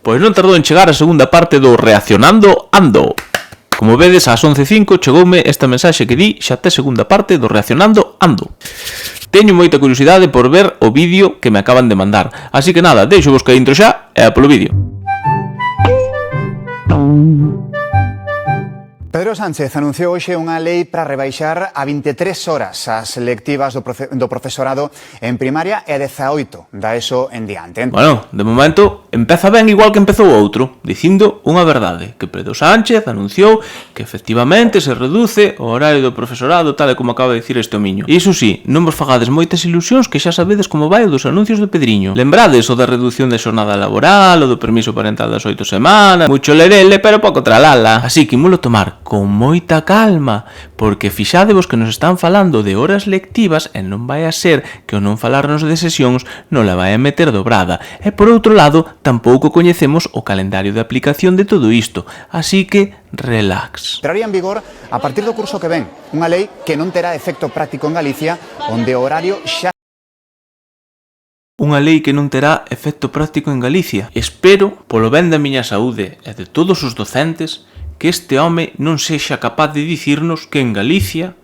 Pois non tardou en chegar a segunda parte do Reaccionando Ando. Como vedes, ás 11:05 chegoume esta mensaxe que di xa tes segunda parte do Reaccionando Ando. Teño moita curiosidade por ver o vídeo que me acaban de mandar. Así que nada, deixo vos que a intro xa e a polo vídeo. Pedro Sánchez anunciou hoxe unha lei para rebaixar a 23 horas as lectivas do profesorado en primaria e a 18 da ESO en diante. Bueno, de momento empeza ben igual que empezou o outro, dicindo unha verdade, que Pedro Sánchez anunciou que efectivamente se reduce o horario do profesorado tal e como acaba de dicir este homiño. E iso sí, non vos fagades moitas ilusións que xa sabedes como vai o dos anuncios de Pedriño. Lembrades o da reducción de xornada laboral, o do permiso parental das 8 semanas, mucho lerele, pero pouco tralala. Así que imolo tomar con moita calma, porque fixadevos que nos están falando de horas lectivas e non vai a ser que o non falarnos de sesións non la vai a meter dobrada. E por outro lado, tampouco coñecemos o calendario de aplicación de todo isto, así que relax. Entraría en vigor a partir do curso que ven, unha lei que non terá efecto práctico en Galicia, onde o horario xa Unha lei que non terá efecto práctico en Galicia. Espero, polo ben da miña saúde e de todos os docentes, que este home non sexa capaz de dicirnos que en Galicia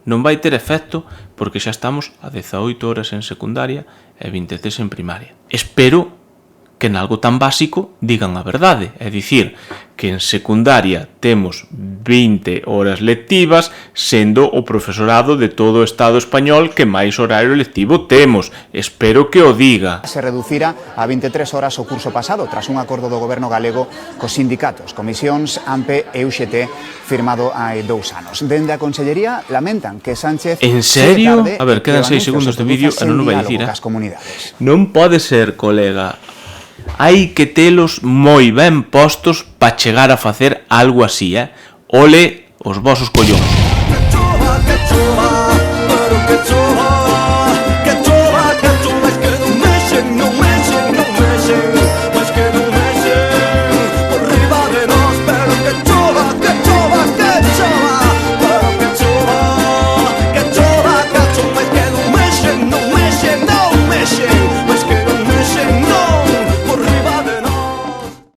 non vai ter efecto porque xa estamos a 18 horas en secundaria e 23 en primaria. Espero que en algo tan básico digan a verdade, é dicir, que en secundaria temos 20 horas lectivas, sendo o profesorado de todo o Estado español que máis horario lectivo temos. Espero que o diga. se reducira a 23 horas o curso pasado, tras un acordo do goberno galego cos sindicatos, comisións, AMPE e UGT, firmado hai 2 anos. Dende a Consellería lamentan que Sánchez... En serio? A ver, quedan 6 segundos de vídeo e non o vai dicir, Non pode ser, colega. Hai que telos moi ben postos para chegar a facer algo así, Ole os vosos collóns.